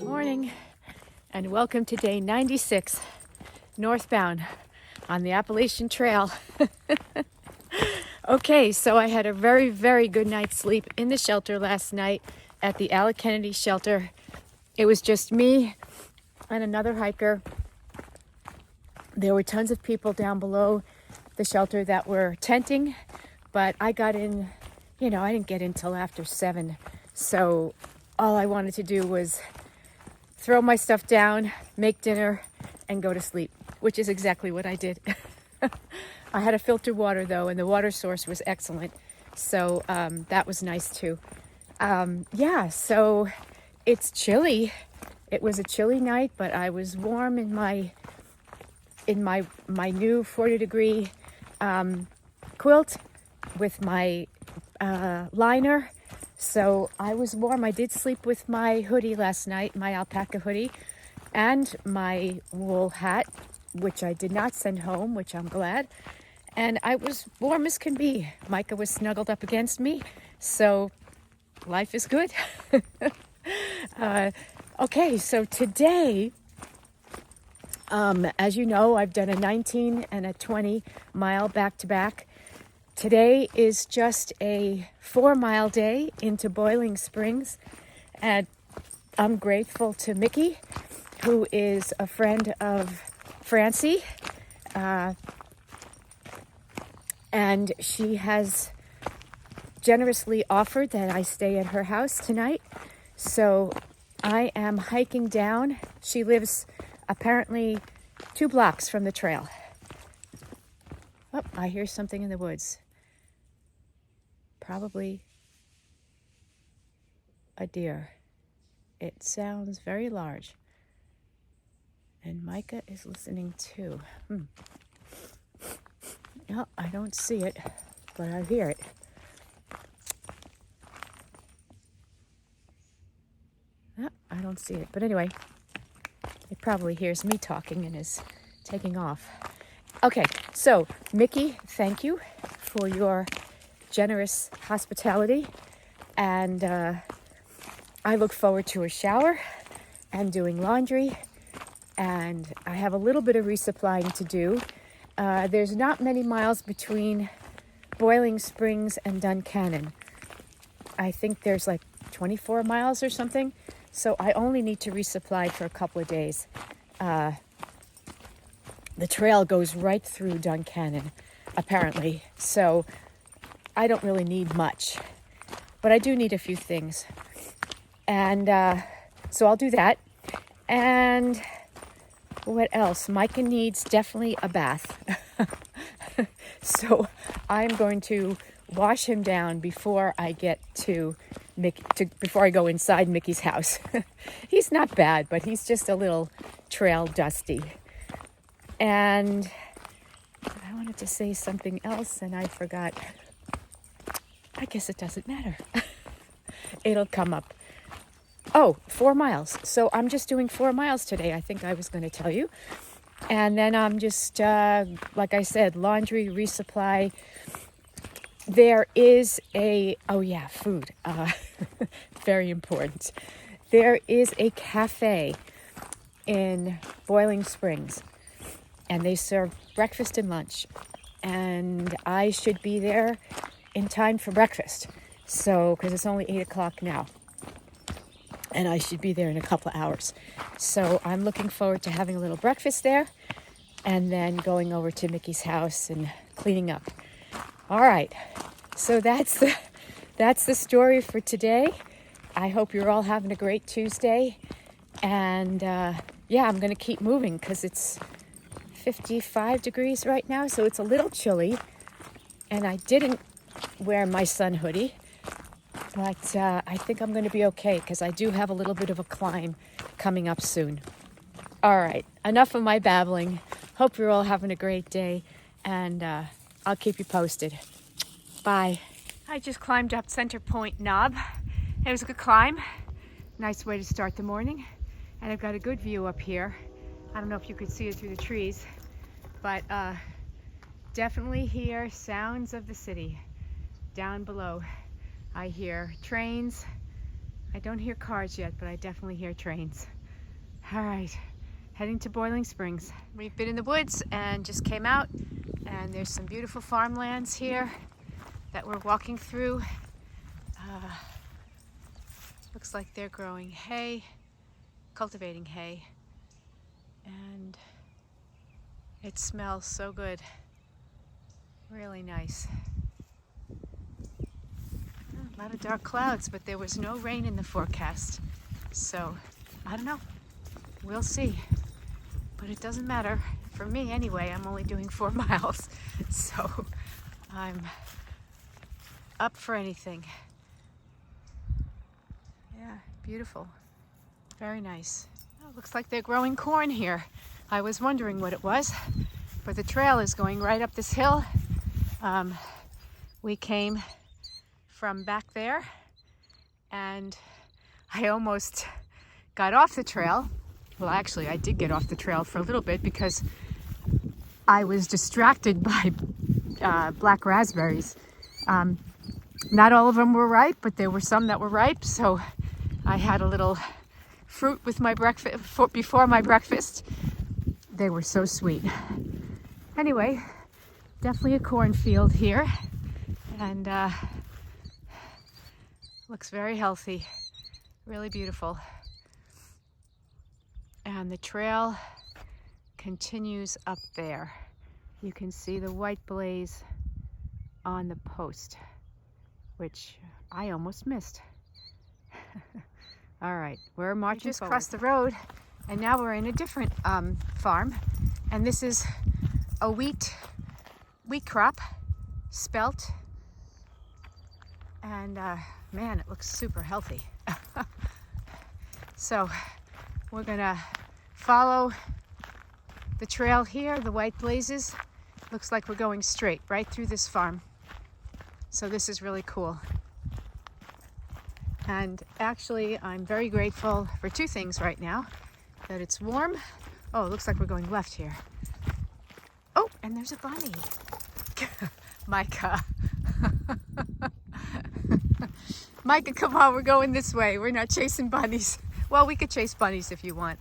morning and welcome to day 96 northbound on the Appalachian Trail. Okay, so I had a very good night's sleep in the shelter last night at the Alec Kennedy shelter. It was just me and another hiker. There were tons of people down below the shelter that were tenting, but I got in, I didn't get in till after 7. So all I wanted to do was throw my stuff down, make dinner, and go to sleep, which is exactly what I did. I had a filtered water though, and the water source was excellent. So that was nice too. So it's chilly. It was a chilly night, but I was warm in my new 40-degree quilt with my liner. So I was warm. I did sleep with my hoodie last night, my alpaca hoodie, and my wool hat, which I did not send home, which I'm glad. And I was warm as can be. Micah was snuggled up against me, so life is good. Okay, so today, as you know, I've done a 19 and a 20 mile back-to-back. Today is just a 4-mile day into Boiling Springs, and I'm grateful to Mikki, who is a friend of Francie, and she has generously offered that I stay at her house tonight. So I am hiking down. She lives apparently 2 blocks from the trail. Oh, I hear something in the woods. Probably a deer. It sounds very large. And Micah is listening too. No, I don't see it, but I hear it. No, I don't see it. But anyway, it probably hears me talking and is taking off. Okay, so Mikki, thank you for your generous hospitality, and I look forward to a shower and doing laundry, and I have a little bit of resupplying to do. There's not many miles between Boiling Springs and Duncannon. I think there's like 24 miles or something, so I only need to resupply for a couple of days. The trail goes right through Duncannon, apparently, so I don't really need much, but I do need a few things. And so I'll do that. And what else? Micah needs definitely a bath. So I'm going to wash him down before I get to before I go inside Mikki's house. He's not bad, but he's just a little trail dusty. And I wanted to say something else and I forgot. I guess it doesn't matter. It'll come up. Oh, 4 miles. So I'm just doing 4 miles today. I think I was going to tell you. And then I'm just, like I said, laundry, resupply. There is food. Very important. There is a cafe in Boiling Springs, and they serve breakfast and lunch. And I should be there in time for breakfast. So, because it's only 8 o'clock now. And I should be there in a couple of hours. So I'm looking forward to having a little breakfast there and then going over to Mikki's house and cleaning up. All right. So that's the story for today. I hope you're all having a great Tuesday. And I'm going to keep moving because it's 55 degrees right now. So it's a little chilly. And I didn't wear my sun hoodie. But I think I'm going to be okay because I do have a little bit of a climb coming up soon. All right, enough of my babbling. Hope you're all having a great day, and I'll keep you posted. Bye. I just climbed up Center Point Knob. It was a good climb. Nice way to start the morning. And I've got a good view up here. I don't know if you could see it through the trees, but definitely hear sounds of the city down below. I hear trains. I don't hear cars yet, but I definitely hear trains. All right, heading to Boiling Springs. We've been in the woods and just came out, and there's some beautiful farmlands here that we're walking through. Looks like they're growing hay, cultivating hay, and it smells so good. Really nice. A lot of dark clouds, but there was no rain in the forecast. So, I don't know. We'll see. But it doesn't matter. For me anyway, I'm only doing 4 miles. So, I'm up for anything. Yeah, beautiful. Very nice. Oh, looks like they're growing corn here. I was wondering what it was, but the trail is going right up this hill. We came from back there, and I almost got off the trail. Well, actually, I did get off the trail for a little bit because I was distracted by black raspberries. Not all of them were ripe, but there were some that were ripe, so I had a little fruit with my breakfast before my breakfast. They were so sweet. Anyway, definitely a cornfield here, and looks very healthy, really beautiful. And the trail continues up there. You can see the white blaze on the post, which I almost missed. All right, we're marching forward. We just crossed the road, and now we're in a different farm, and this is a wheat crop, spelt, and man, it looks super healthy. So we're gonna follow the trail here, the white blazes. Looks like we're going straight right through this farm. So this is really cool. And actually, I'm very grateful for 2 things right now. That it's warm. Oh, it looks like we're going left here. Oh, and there's a bunny. Micah. Micah, come on, we're going this way. We're not chasing bunnies. Well, we could chase bunnies if you want.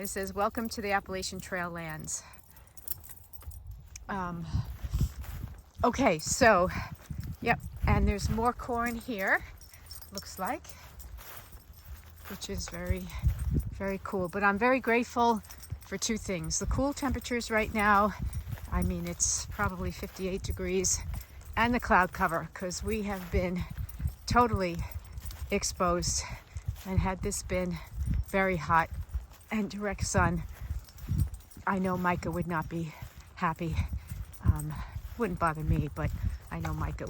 It says, welcome to the Appalachian Trail lands. Okay, so, yep, and there's more corn here, looks like, which is very, very cool. But I'm very grateful for 2 things. The cool temperatures right now, I mean, it's probably 58 degrees, and the cloud cover, because we have been totally exposed. And had this been very hot and direct sun, I know Micah would not be happy. Wouldn't bother me, but I know Micah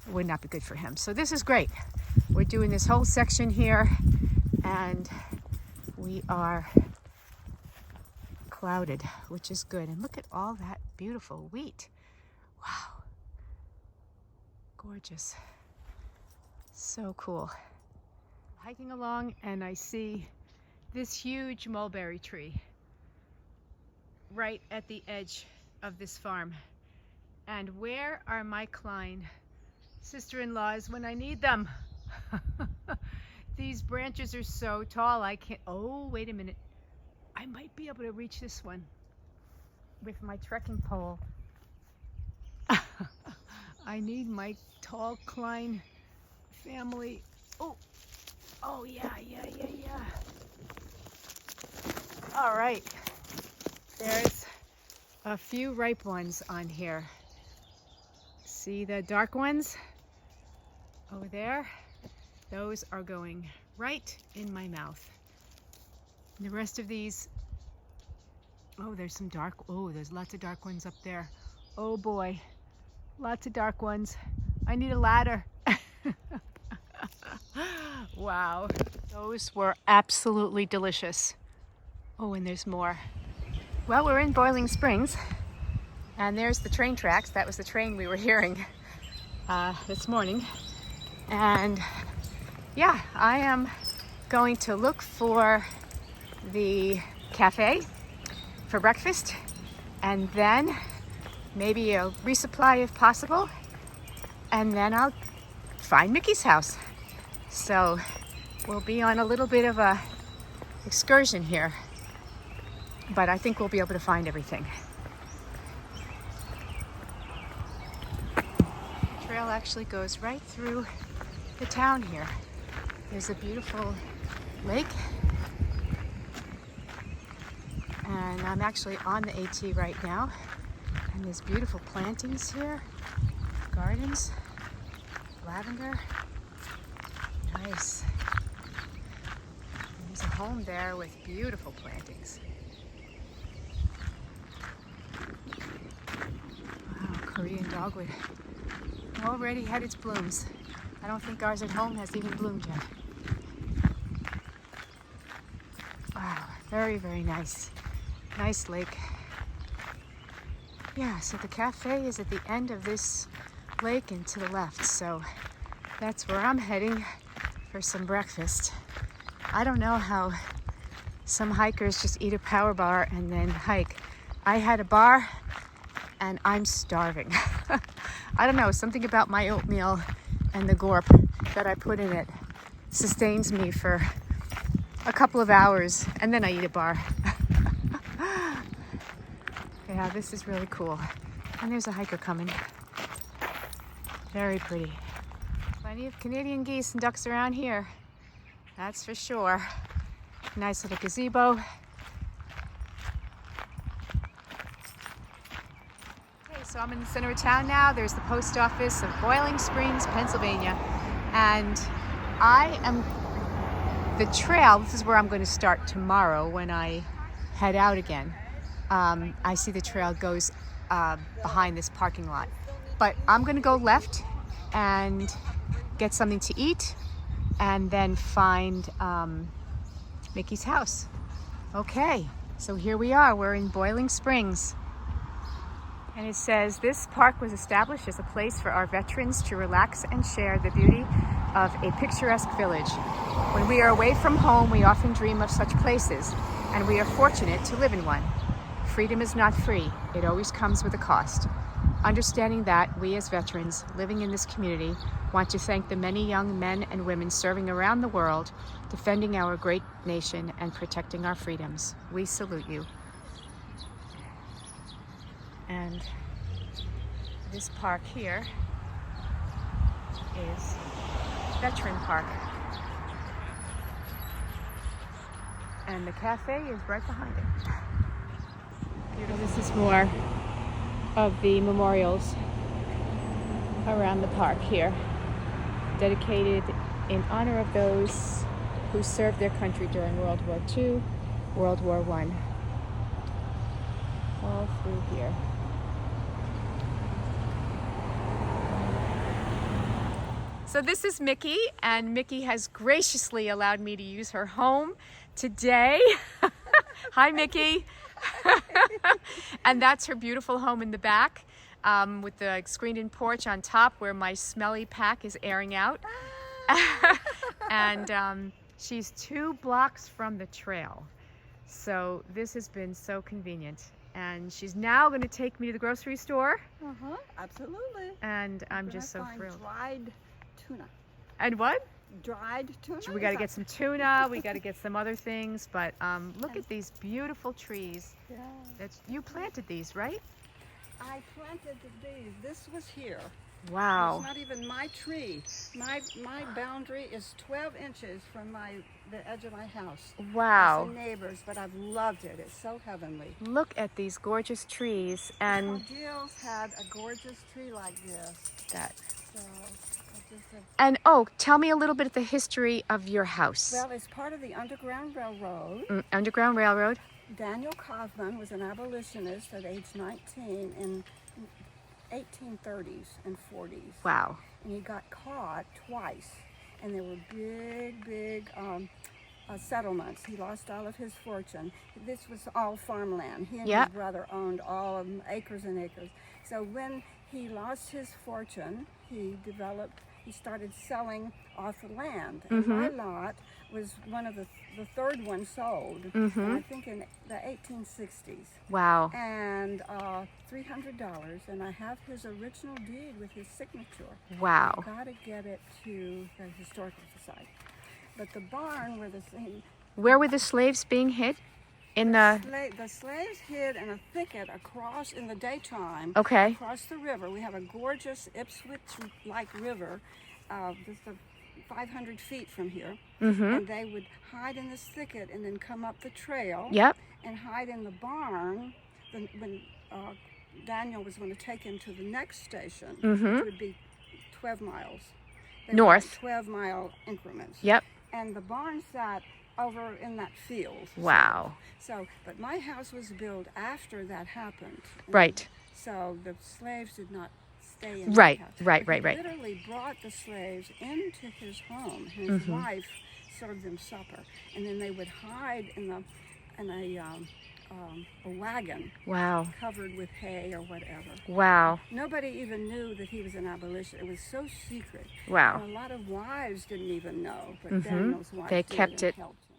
would not be good for him. So this is great. We're doing this whole section here, and we are clouded, which is good. And look at all that beautiful wheat. Wow. Gorgeous. So cool. Hiking along, and I see this huge mulberry tree right at the edge of this farm. And where are my Klein sister-in-laws when I need them? These branches are so tall, I can't. Oh, wait a minute. I might be able to reach this one with my trekking pole. I need my tall Klein family. Oh, yeah. All right. There's a few ripe ones on here. See the dark ones over there? Those are going right in my mouth. And the rest of these, oh, there's lots of dark ones up there. Oh boy, lots of dark ones. I need a ladder. Wow, those were absolutely delicious. Oh, and there's more. Well, we're in Boiling Springs, and there's the train tracks. That was the train we were hearing this morning. And yeah, I am going to look for the cafe for breakfast, and then maybe a resupply if possible, and then I'll find Mikki's house. So we'll be on a little bit of a excursion here, but I think we'll be able to find everything. The trail actually goes right through the town here. There's a beautiful lake, and I'm actually on the AT right now, and there's beautiful plantings here, gardens, lavender, nice. There's a home there with beautiful plantings. Wow, Korean dogwood already had its blooms. I don't think ours at home has even bloomed yet. Wow, very, very nice. Nice lake. Yeah, so the cafe is at the end of this lake and to the left, so that's where I'm heading for some breakfast. I don't know how some hikers just eat a power bar and then hike. I had a bar and I'm starving. I don't know, something about my oatmeal and the gorp that I put in it sustains me for a couple of hours, and then I eat a bar. Yeah, this is really cool. And there's a hiker coming. Very pretty. Plenty of Canadian geese and ducks around here, that's for sure. Nice little gazebo. Okay, so I'm in the center of town now. There's the post office of Boiling Springs, Pennsylvania. And the trail, this is where I'm going to start tomorrow when I head out again. I see the trail goes behind this parking lot. But I'm going to go left and get something to eat and then find Mikki's house. Okay, so here we are. We're in Boiling Springs. And it says, this park was established as a place for our veterans to relax and share the beauty of a picturesque village. When we are away from home, we often dream of such places, and we are fortunate to live in one. Freedom is not free. It always comes with a cost. Understanding that, we as veterans living in this community want to thank the many young men and women serving around the world, defending our great nation and protecting our freedoms. We salute you. And this park here is Veteran Park. And the cafe is right behind it. This is more of the memorials around the park here, dedicated in honor of those who served their country during World War II, World War I. All through here. So this is Mikki, and Mikki has graciously allowed me to use her home today. Hi, Mikki. And that's her beautiful home in the back, with the screened-in porch on top where my smelly pack is airing out. And she's 2 blocks from the trail. So this has been so convenient. And she's now going to take me to the grocery store. Absolutely. And I'm just so thrilled. Dried tuna. And what? Dried tuna. We got to get some tuna. We got to get some other things. But look at these beautiful trees. Yeah. You planted these, right? I planted these. This was here. Wow. It's not even my tree. My boundary is 12 inches from the edge of my house. Wow. It's the neighbors, but I've loved it. It's so heavenly. Look at these gorgeous trees. And Gilles had a gorgeous tree like this. that. So I just have, And tell me a little bit of the history of your house. well, it's part of the Underground Railroad. Underground Railroad. Daniel Kaufman was an abolitionist at age 19 in 1830s and 40s. Wow. And he got caught twice. And there were big settlements. He lost all of his fortune. This was all farmland. He and his brother owned all of them, acres and acres. So when he lost his fortune, he started selling off the land. And my lot was one of the third one sold, I think in the 1860s. Wow. And $300, and I have his original deed with his signature. Wow. I've got to get it to the Historical Society. But the barn where the thing, Where were the slaves being hid? In the... The slaves hid in a thicket across, in the daytime, Okay. across the river. We have a gorgeous Ipswich-like river, just 500 feet from here. And they would hide in this thicket and then come up the trail. Yep. And hide in the barn when Daniel was going to take him to the next station, which would be 12 miles. North. 12-mile increments. Yep. And the barn sat over in that field. Wow. So, but my house was built after that happened. Right. So the slaves did not stay in Right, the house. right. He literally brought the slaves into his home. His wife served them supper, and then they would hide in a wagon. Wow. Covered with hay or whatever. Wow. Nobody even knew that he was an abolitionist. It was so secret. Wow. And a lot of wives didn't even know, but Daniel's wife They did kept and it helped him.